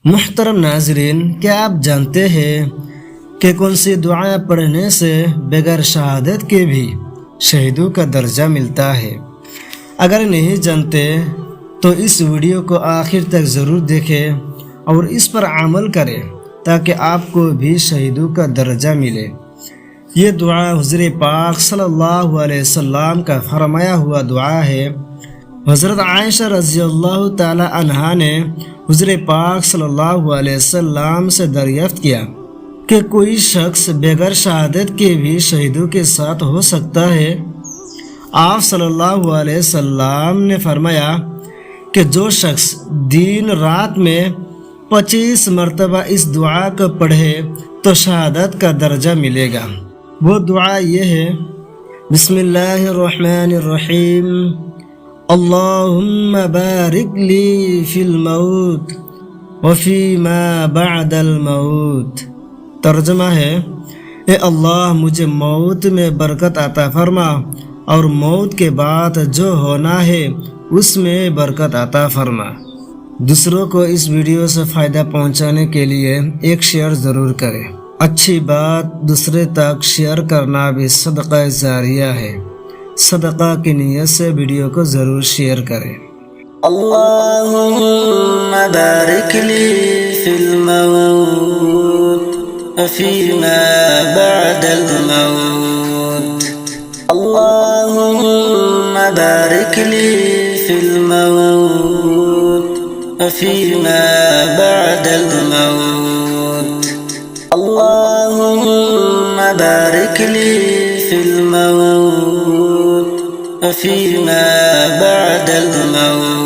मुहतरम नाज़रीन, क्या आप जानते हैं कि कौन सी दुआ पढ़ने से बगैर शहादत के भी शहीदों का दर्जा मिलता है? अगर नहीं जानते तो इस वीडियो को आखिर तक ज़रूर देखें और इस पर अमल करें ताकि आपको भी शहीदों का दर्जा मिले। ये दुआ हुज़ूर पाक सल्लल्लाहु अलैहि वसल्लम का फरमाया हुआ दुआ है। हज़रत आयशा रज़ियल्लाहु ताला अन्हा ने हुज़ूर पाक सल्लल्लाहु अलैहि वसल्लम से दरियाफ्त किया कि कोई शख्स बगैर शहादत के भी शहीदों के साथ हो सकता है? आप सल्लल्लाहु अलैहि वसल्लम ने फरमाया कि जो शख्स दिन रात में 25 मरतबा इस दुआ को पढ़े तो शहादत का दर्जा मिलेगा। वो दुआ ये है, बिस्मिल्लाहिर्रहमानिर्रहीम, अल्लाहुम्मा बारिक ली फिल मौत व फीमा बअदल मौत। तर्जुमा है, ए अल्लाह मुझे मौत में बरकत अता फरमा और मौत के बाद जो होना है उसमें बरकत अता फरमा। दूसरों को इस वीडियो से फ़ायदा पहुंचाने के लिए एक शेयर ज़रूर करें। अच्छी बात दूसरे तक शेयर करना भी सदका जारिया है। सदका की नीयत से वीडियो को ज़रूर शेयर करें। अल्लाहुम्मा बारिक ली फिल मौत फीमा बअदल मौत। अल्लाहुम्मा बारिक ली फिल मौत फीमा बअदल मौत। अल्लाहुम्मा बारिक ली फिल मौत फीमा बअदल मौत।